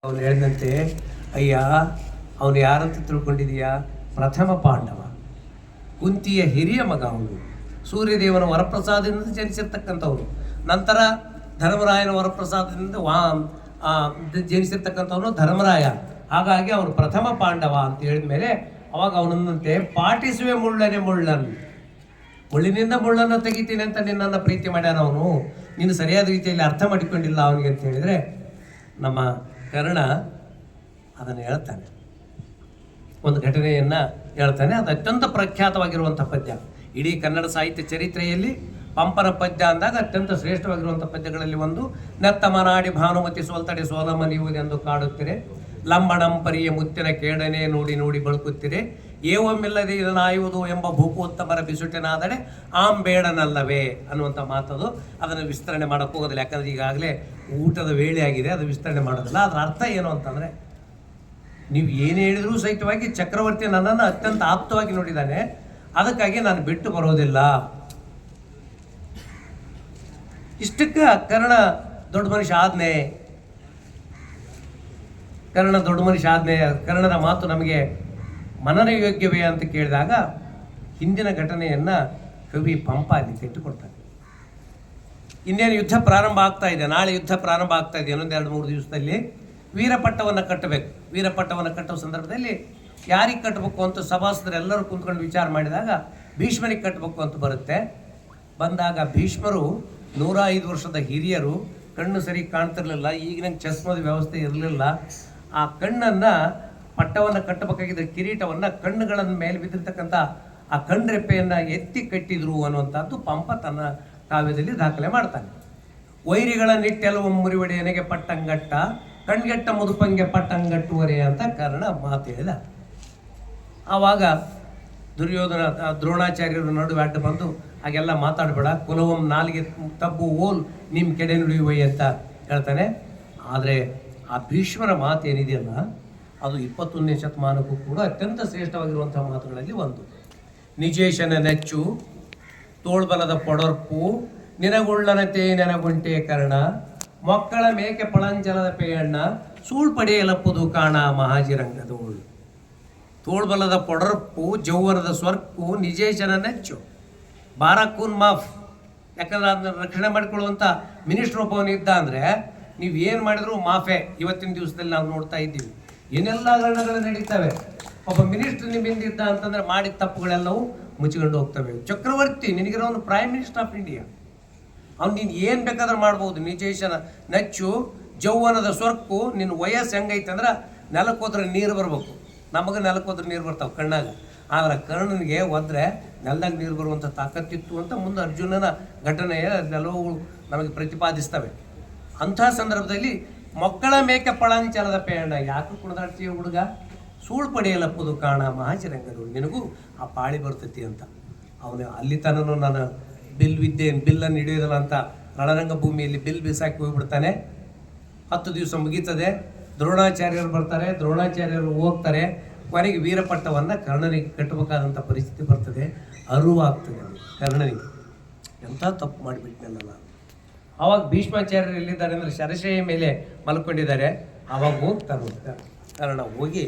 ಅವನು ಹೇಳಿದಂತೆ, ಅಯ್ಯ ಅವನು ಯಾರಂತ ತಿಳ್ಕೊಂಡಿದೀಯಾ? ಪ್ರಥಮ ಪಾಂಡವ, ಕುಂತಿಯ ಹಿರಿಯ ಮಗ ಅವನು. ಸೂರ್ಯದೇವನ ವರಪ್ರಸಾದದಿಂದ ಜನಿಸಿರ್ತಕ್ಕಂಥವನು. ನಂತರ ಧರ್ಮರಾಯನ ವರಪ್ರಸಾದದಿಂದ ಜನಿಸಿರ್ತಕ್ಕಂಥವನು ಧರ್ಮರಾಯ. ಹಾಗಾಗಿ ಅವನು ಪ್ರಥಮ ಪಾಂಡವ ಅಂತ ಹೇಳಿದ ಮೇಲೆ ಅವಾಗ ಅವನಂತೆ ಪಾಟಿಸುವೆ ಮುಳ್ಳನೆ ಮುಳ್ಳನ್, ಮುಳ್ಳಿನಿಂದ ಮುಳ್ಳನ್ನು ತೆಗಿತೀನಿ ಅಂತ ನಿನ್ನನ್ನು ಪ್ರೀತಿ ಮಾಡ್ಯಾನ ಅವನು. ನೀನು ಸರಿಯಾದ ರೀತಿಯಲ್ಲಿ ಅರ್ಥ ಮಾಡಿಕೊಂಡಿಲ್ಲ ಅವನಿಗೆ ಅಂತ ಹೇಳಿದರೆ, ನಮ್ಮ ಕರ್ಣ ಅದನ್ನು ಹೇಳ್ತಾನೆ. ಒಂದು ಘಟನೆಯನ್ನು ಹೇಳ್ತಾನೆ. ಅದು ಅತ್ಯಂತ ಪ್ರಖ್ಯಾತವಾಗಿರುವಂಥ ಪದ್ಯ. ಇಡೀ ಕನ್ನಡ ಸಾಹಿತ್ಯ ಚರಿತ್ರೆಯಲ್ಲಿ ಪಂಪನ ಪದ್ಯ ಅಂದಾಗ ಅತ್ಯಂತ ಶ್ರೇಷ್ಠವಾಗಿರುವಂಥ ಪದ್ಯಗಳಲ್ಲಿ ಒಂದು. ನೆತ್ತ ಮನಾಡಿ ಭಾನುಮತಿ ಸೋಲ್ತಡೆ ಸೋಲಮಲಿಯುವುದೆಂದು ಕಾಡುತ್ತೀರೆ, ಲಂಬಣಂಪರಿಯ ಮುತ್ತಿನ ಕೇಡನೆ ನೋಡಿ ನೋಡಿ ಬಳುಕುತ್ತೀರೆ, ಏವಮ್ಮಿಲ್ಲದೆ ಇದನ್ನಾಯುವುದು ಎಂಬ ಭೂಪೋತ್ತಮರ ಬಿಸುಟಿನಾದಡೆ ಬೇಡನಲ್ಲವೇ ಅನ್ನುವಂಥ ಮಾತದು. ಅದನ್ನು ವಿಸ್ತರಣೆ ಮಾಡೋಕ್ಕೆ ಹೋಗೋದಿಲ್ಲ, ಯಾಕಂದರೆ ಈಗಾಗಲೇ ಊಟದ ವೇಳೆ ಆಗಿದೆ, ಅದು ವಿಸ್ತರಣೆ ಮಾಡೋದಿಲ್ಲ. ಅದರ ಅರ್ಥ ಏನು ಅಂತಂದರೆ, ನೀವು ಏನು ಹೇಳಿದರೂ ಸಹಿತವಾಗಿ ಚಕ್ರವರ್ತಿ ನನ್ನನ್ನು ಅತ್ಯಂತ ಆಪ್ತವಾಗಿ ನೋಡಿದ್ದಾನೆ, ಅದಕ್ಕಾಗಿ ನಾನು ಬಿಟ್ಟು ಬರೋದಿಲ್ಲ. ಇಷ್ಟಕ್ಕೆ ಕರ್ಣ ದೊಡ್ಡ ಮನುಷ್ಯ ಆದ್ನೆ, ಕರ್ಣ ದೊಡ್ಡ ಮನುಷ್ಯ ಆದ್ನೆ, ಕರ್ಣನ ಮಾತು ನಮಗೆ ಮನನಯೋಗ್ಯವೇ ಅಂತ ಕೇಳಿದಾಗ ಹಿಂದಿನ ಘಟನೆಯನ್ನು ಕವಿ ಪಂಪ ಅಲ್ಲಿ ತೆಟ್ಟುಕೊಡ್ತಾನೆ. ಇನ್ನೇನು ಯುದ್ಧ ಪ್ರಾರಂಭ ಆಗ್ತಾ ಇದೆ, ನಾಳೆ ಯುದ್ಧ ಪ್ರಾರಂಭ ಆಗ್ತಾ ಇದೆ. ಇನ್ನೊಂದು 2-3 ದಿವಸದಲ್ಲಿ ವೀರಪಟ್ಟವನ್ನು ಕಟ್ಟಬೇಕು. ವೀರಪಟ್ಟವನ್ನು ಕಟ್ಟುವ ಸಂದರ್ಭದಲ್ಲಿ ಯಾರಿಗೆ ಕಟ್ಟಬೇಕು ಅಂತ ಸಭಾಸದರೆಲ್ಲರೂ ಕುಂತ್ಕೊಂಡು ವಿಚಾರ ಮಾಡಿದಾಗ ಭೀಷ್ಮನಿಗೆ ಕಟ್ಟಬೇಕು ಅಂತ ಬರುತ್ತೆ. ಬಂದಾಗ ಭೀಷ್ಮರು 105 ವರ್ಷದ ಹಿರಿಯರು, ಕಣ್ಣು ಸರಿ ಕಾಣ್ತಿರ್ಲಿಲ್ಲ, ಈಗಿನ ಚಸ್ಮದ ವ್ಯವಸ್ಥೆ ಇರಲಿಲ್ಲ. ಆ ಕಣ್ಣನ್ನು, ಪಟ್ಟವನ್ನು ಕಟ್ಟಬೇಕಾಗಿದ್ದ ಕಿರೀಟವನ್ನು ಕಣ್ಣುಗಳ ಮೇಲೆ ಬಿದ್ದಿರ್ತಕ್ಕಂಥ ಆ ಕಣ್ರೆಪ್ಪೆಯನ್ನು ಎತ್ತಿ ಕಟ್ಟಿದ್ರು ಅನ್ನುವಂಥದ್ದು ಪಂಪ ತನ್ನ ಕಾವ್ಯದಲ್ಲಿ ದಾಖಲೆ ಮಾಡ್ತಾನೆ. ವೈರಿಗಳ ನಿಟ್ಟೆಲವು ಮುರಿವಡೆಯನೆಗೆ ಪಟ್ಟಂಗಟ್ಟ, ಕಣ್ಗೆಟ್ಟ ಮುದುಪಂಗೆ ಪಟ್ಟಂಗಟ್ಟುವರೆ ಅಂತ ಕರ್ಣ ಮಾತು ಹೇಳಿದ. ಆವಾಗ ದುರ್ಯೋಧನ ದ್ರೋಣಾಚಾರ್ಯರ ನಡುವೆ ಅಡ್ಡ ಬಂದು ಹಾಗೆಲ್ಲ ಮಾತಾಡಬೇಡ, ಕುಲವಂ ನಾಲಿಗೆ ತಬ್ಬು ಓಲ್ ನಿಮ್ಮ ಕೆಡೆ ನುಡಿಯುವೈ ಅಂತ ಹೇಳ್ತಾನೆ. ಆದರೆ ಆ ಭೀಷ್ಮರ ಮಾತು ಏನಿದೆಯಲ್ಲ, ಅದು 21ನೇ ಶತಮಾನಕ್ಕೂ ಕೂಡ ಅತ್ಯಂತ ಶ್ರೇಷ್ಠವಾಗಿರುವಂಥ ಮಾತುಗಳಲ್ಲಿ ಒಂದು. ನಿಜೇಶನ ನೆಚ್ಚು ತೋಳ್ಬಲದ ಪೊಡರ್ಪು, ನಿನಗುಳ್ಳನತೆ ನೆನಗುಂಟೆ ಕರ್ಣ, ಮಕ್ಕಳ ಮೇಕೆ ಪಳಂಚಲದ ಪೇಯಣ್ಣ, ಸೂಳ್ ಪಡೆಯಲಪ್ಪುದು ಕಾಣ ಮಹಾಜಿರಂಗದೋಳು. ತೋಳ್ಬಲದ ಪೊಡರ್ಪು, ಜೌವನದ ಸ್ವರ್ಕು, ನಿಜೇಶನ ನೆಚ್ಚು, ಬಾರಕ್ಕೂನ್ ಮಾಫ್. ಯಾಕಂದ್ರೆ ಅದನ್ನ ರಕ್ಷಣೆ ಮಾಡಿಕೊಳ್ಳುವಂಥ ಮಿನಿಸ್ಟ್ರ್ ಒಬ್ಬವನಿದ್ದ ಅಂದರೆ ನೀವು ಏನು ಮಾಡಿದ್ರು ಮಾಫೆ. ಇವತ್ತಿನ ದಿವಸದಲ್ಲಿ ನಾವು ನೋಡ್ತಾ ಇದ್ದೀವಿ, ಏನೆಲ್ಲ ಹಗರಣಗಳು ನಡೀತವೆ. ಒಬ್ಬ ಮಿನಿಸ್ಟರ್ ನಿಮ್ಮಿಂದಿದ್ದ ಅಂತಂದರೆ ಮಾಡಿದ ತಪ್ಪುಗಳೆಲ್ಲವೂ ಮುಚ್ಚಿಕೊಂಡು ಹೋಗ್ತವೆ. ಚಕ್ರವರ್ತಿ ನಿನಗಿರೋನು ಪ್ರೈಮ್ ಮಿನಿಸ್ಟರ್ ಆಫ್ ಇಂಡಿಯಾ, ಅವ್ನು ನೀನು ಏನು ಬೇಕಾದ್ರೆ ಮಾಡ್ಬೋದು. ನಿಜೇಶನ ನೆಚ್ಚು, ಜೌವನದ ಸ್ವರ್ಕು, ನಿನ್ನ ವಯಸ್ಸು ಹೆಂಗೈತೆ ಅಂದ್ರೆ ನೆಲಕ್ಕೆ ಹೋದ್ರೆ ನೀರು ಬರಬೇಕು. ನಮಗೆ ನೆಲಕ್ಕೆ ಹೋದ್ರೆ ನೀರು ಬರ್ತಾವೆ ಕಣ್ಣಾಗ, ಆದರೆ ಕರ್ಣನಿಗೆ ಹೋದ್ರೆ ನೆಲದಾಗ ನೀರು ಬರುವಂಥ ತಾಕತ್ತಿತ್ತು ಅಂತ ಮುಂದೆ ಅರ್ಜುನನ ಘಟನೆಯ ನೆಲವುಗಳು ನಮಗೆ ಪ್ರತಿಪಾದಿಸ್ತವೆ. ಅಂಥ ಸಂದರ್ಭದಲ್ಲಿ ಮಕ್ಕಳ ಮೇಕೆ ಪಳಂಚಲದ ಪೇಯಣ್ಣ, ಯಾಕೆ ಕುಣಿದಾಡ್ತೀಯ ಹುಡುಗ, ಸೂಳು ಪಡೆಯಲಪ್ಪದು ಕಾಣ ಮಹಾಚಿರಂಗದೋಳು, ನಿನಗೂ ಆ ಪಾಳಿ ಬರ್ತೈತಿ ಅಂತ. ಅವನು ಅಲ್ಲಿ ತನೂ ನಾನು ಬಿಲ್ಲನ್ನು ಹಿಡಿಯೋದಿಲ್ಲ ಅಂತ ರಣರಂಗ ಭೂಮಿಯಲ್ಲಿ ಬಿಲ್ ಬಿಸಾಕಿ ಹೋಗ್ಬಿಡ್ತಾನೆ. 10 ದಿವಸ ಮುಗೀತದೆ, ದ್ರೋಣಾಚಾರ್ಯರು ಬರ್ತಾರೆ, ದ್ರೋಣಾಚಾರ್ಯರು ಹೋಗ್ತಾರೆ. ಕೊನೆಗೆ ವೀರಪಟ್ಟವನ್ನು ಕರ್ಣನಿಗೆ ಕಟ್ಟಬೇಕಾದಂಥ ಪರಿಸ್ಥಿತಿ ಬರ್ತದೆ. ಅರಿವಾಗ್ತದೆ ಕರ್ಣನಿಗೆ, ಎಂಥ ತಪ್ಪು ಮಾಡಿಬಿಟ್ನಲ್ಲ ನಾನು. ಆವಾಗ ಭೀಷ್ಮಾಚಾರ್ಯರು ಎಲ್ಲಿದ್ದಾರೆ ಅಂದರೆ ಶರಶೆಯ ಮೇಲೆ ಮಲ್ಕೊಂಡಿದ್ದಾರೆ. ಆವಾಗ ಹೋಗ್ತಾನೆ ಕರ್ಣ. ಹೋಗಿ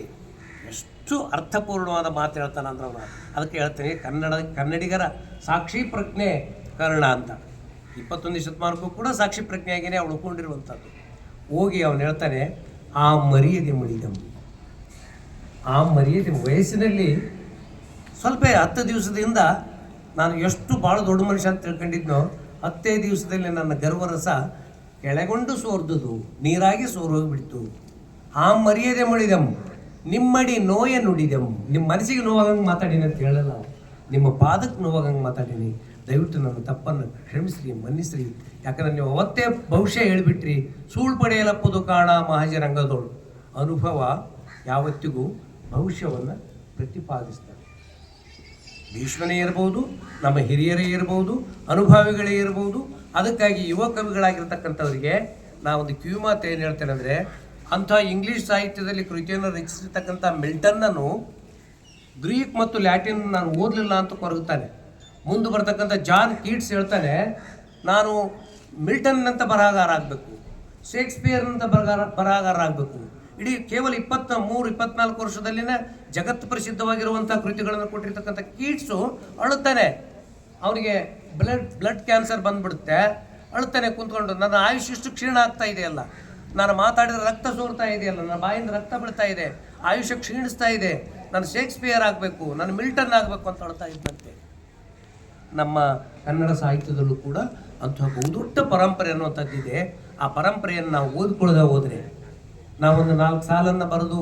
ಎಷ್ಟು ಅರ್ಥಪೂರ್ಣವಾದ ಮಾತು ಹೇಳ್ತಾನೆ ಅಂದ್ರೆ ಅವನು. ಅದಕ್ಕೆ ಹೇಳ್ತೀನಿ, ಕನ್ನಡಿಗರ ಸಾಕ್ಷಿ ಪ್ರಜ್ಞೆ ಕರ್ಣ ಅಂತ. 21ನೇ ಶತಮಾನಕ್ಕೂ ಕೂಡ ಸಾಕ್ಷಿ ಪ್ರಜ್ಞೆಯಾಗಿಯೇ ಅವಳು ಉಳ್ಕೊಂಡಿರುವಂಥದ್ದು. ಹೋಗಿ ಅವನು ಹೇಳ್ತಾನೆ, ಆ ಮರ್ಯಾದೆ ಮುಡಿದಂ, ಆ ಮರ್ಯಾದೆ ವಯಸ್ಸಿನಲ್ಲಿ ಸ್ವಲ್ಪ 10 ದಿವಸದಿಂದ ನಾನು ಎಷ್ಟು ಭಾಳ ದೊಡ್ಡ ಮನುಷ್ಯ ಅಂತ ತಿಳ್ಕೊಂಡಿದ್ನೋ, 10 ದಿವಸದಲ್ಲಿ ನನ್ನ ಗರ್ವರಸ ಕೆಳಗೊಂಡು ಸೋರ್ದುದು, ನೀರಾಗಿ ಸೋರೋಗಿಬಿಡ್ತು. ಆ ಮರ್ಯಾದೆ ಮುಡಿದಂ, ನಿಮ್ಮಡಿ ನೋಯ ನುಡಿದೆವು. ನಿಮ್ಮ ಮನಸ್ಸಿಗೆ ನೋವಾಗಂಗೆ ಮಾತಾಡೀನಿ ಅಂತ ಹೇಳಲ್ಲ, ನಿಮ್ಮ ಪಾದಕ್ಕೆ ನೋವಾಗಂಗೆ ಮಾತಾಡೀನಿ. ದಯವಿಟ್ಟು ನನ್ನ ತಪ್ಪನ್ನು ಕ್ಷಮಿಸ್ರಿ, ಮನ್ನಿಸ್ರಿ. ಯಾಕಂದ್ರೆ ನೀವು ಅವತ್ತೇ ಭವಿಷ್ಯ ಹೇಳಿಬಿಟ್ರಿ, ಸೂಳ್ ಪಡೆಯಲಪ್ಪದು ಕಾಣ ಮಹಾಜರಂಗದೋಳು. ಅನುಭವ ಯಾವತ್ತಿಗೂ ಭವಿಷ್ಯವನ್ನು ಪ್ರತಿಪಾದಿಸ್ತಾರೆ. ಭೀಷ್ಮನೇ ಇರ್ಬೋದು, ನಮ್ಮ ಹಿರಿಯರೇ ಇರ್ಬೋದು, ಅನುಭವಿಗಳೇ ಇರ್ಬೋದು. ಅದಕ್ಕಾಗಿ ಯುವ ಕವಿಗಳಾಗಿರ್ತಕ್ಕಂಥವ್ರಿಗೆ ನಾವೊಂದು ಕಿವಿಮಾತು ಏನು ಹೇಳ್ತೇನೆ ಅಂದರೆ, ಅಂಥ ಇಂಗ್ಲೀಷ್ ಸಾಹಿತ್ಯದಲ್ಲಿ ಕೃತಿಯನ್ನು ರಚಿಸಿರ್ತಕ್ಕಂಥ ಮಿಲ್ಟನ್ನನು ಗ್ರೀಕ್ ಮತ್ತು ಲ್ಯಾಟಿನ್ ನಾನು ಓದಲಿಲ್ಲ ಅಂತ ಕೊರಗುತ್ತಾನೆ. ಮುಂದೆ ಬರ್ತಕ್ಕಂಥ ಜಾನ್ ಕೀಟ್ಸ್ ಹೇಳ್ತಾನೆ, ನಾನು ಮಿಲ್ಟನ್ನಂಥ ಬರಹಗಾರ ಆಗಬೇಕು, ಶೇಕ್ಸ್ಪಿಯರ್ನಂಥ ಬರಹಗಾರ ಆಗಬೇಕು, ಇಡೀ ಕೇವಲ 23-24 ವರ್ಷದಲ್ಲಿನ ಜಗತ್ತು ಪ್ರಸಿದ್ಧವಾಗಿರುವಂಥ ಕೃತಿಗಳನ್ನು ಕೊಟ್ಟಿರ್ತಕ್ಕಂಥ ಕೀಟ್ಸು ಅಳುತ್ತಾನೆ. ಅವನಿಗೆ ಬ್ಲಡ್ ಕ್ಯಾನ್ಸರ್ ಬಂದ್ಬಿಡುತ್ತೆ, ಅಳುತ್ತಾನೆ ಕುಂತ್ಕೊಂಡು. ನನ್ನ ಆಯುಷ್ ಇಷ್ಟು ಕ್ಷೀಣ ಆಗ್ತಾ ಇದೆಯಲ್ಲ, ನಾನು ಮಾತಾಡಿದ್ರೆ ರಕ್ತ ಸೋರ್ತಾ ಇದೆಯಲ್ಲ, ನನ್ನ ಬಾಯಿಂದ ರಕ್ತ ಬೀಳ್ತಾ ಇದೆ, ಆಯುಷ್ಯ ಕ್ಷೀಣಿಸ್ತಾ ಇದೆ, ನಾನು ಶೇಕ್ಸ್ಪಿಯರ್ ಆಗಬೇಕು, ನಾನು ಮಿಲ್ಟನ್ ಆಗಬೇಕು ಅಂತ ಅಳ್ತಾ ಇದ್ದಂತೆ. ನಮ್ಮ ಕನ್ನಡ ಸಾಹಿತ್ಯದಲ್ಲೂ ಕೂಡ ಅಂತಹ ಬಹುದೊಡ್ಡ ಪರಂಪರೆ ಅನ್ನುವಂಥದ್ದಿದೆ. ಆ ಪರಂಪರೆಯನ್ನು ನಾವು ಓದ್ಕೊಳ್ಳೋದೇ ಹೋದರೆ, ನಾವೊಂದು 4 ಸಾಲನ್ನು ಬರೆದು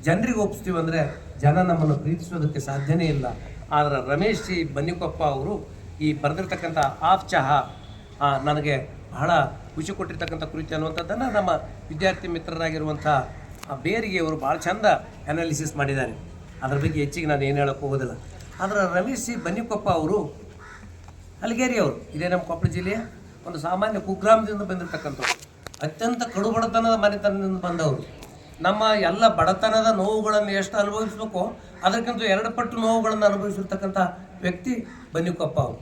ಜನರಿಗೆ ಒಪ್ಪಿಸ್ತೀವಿ ಅಂದರೆ ಜನ ನಮ್ಮನ್ನು ಪ್ರೀತಿಸೋದಕ್ಕೆ ಸಾಧ್ಯನೇ ಇಲ್ಲ. ಆದರೆ ರಮೇಶ್ ಸಿ ಬನ್ನಿಕೊಪ್ಪ ಅವರು ಈ ಬರೆದಿರ್ತಕ್ಕಂಥ ಆಫ್ ಚಹಾ ನನಗೆ ಬಹಳ ಖುಷಿ ಕೊಟ್ಟಿರ್ತಕ್ಕಂಥ ಕೃತಿ ಅನ್ನುವಂಥದ್ದನ್ನು ನಮ್ಮ ವಿದ್ಯಾರ್ಥಿ ಮಿತ್ರರಾಗಿರುವಂಥ ಬೇರಿಗೆ ಅವರು ಭಾಳ ಚಂದ ಅನಾಲಿಸಿಸ್ ಮಾಡಿದ್ದಾರೆ. ಅದರ ಬಗ್ಗೆ ಹೆಚ್ಚಿಗೆ ನಾನು ಏನು ಹೇಳೋಕ್ಕೆ ಹೋಗೋದಿಲ್ಲ. ಆದರೆ ರಮೇಶ್ ಸಿ ಬನ್ನಿಕೊಪ್ಪ ಅವರು ಹಲಗೇರಿಯವರು, ಇದೇ ನಮ್ಮ ಕೊಪ್ಪಳ ಜಿಲ್ಲೆಯ ಒಂದು ಸಾಮಾನ್ಯ ಕುಗ್ರಾಮದಿಂದ ಬಂದಿರತಕ್ಕಂಥವ್ರು, ಅತ್ಯಂತ ಕಡು ಬಡತನದ ಮನೆತನದಿಂದ ಬಂದವರು. ನಮ್ಮ ಎಲ್ಲ ಬಡತನದ ನೋವುಗಳನ್ನು ಎಷ್ಟು ಅನುಭವಿಸ್ಬೇಕೋ ಅದಕ್ಕಿಂತ 2 ಪಟ್ಟು ನೋವುಗಳನ್ನು ಅನುಭವಿಸಿರ್ತಕ್ಕಂಥ ವ್ಯಕ್ತಿ ಬನ್ನಿಕೊಪ್ಪ ಅವರು.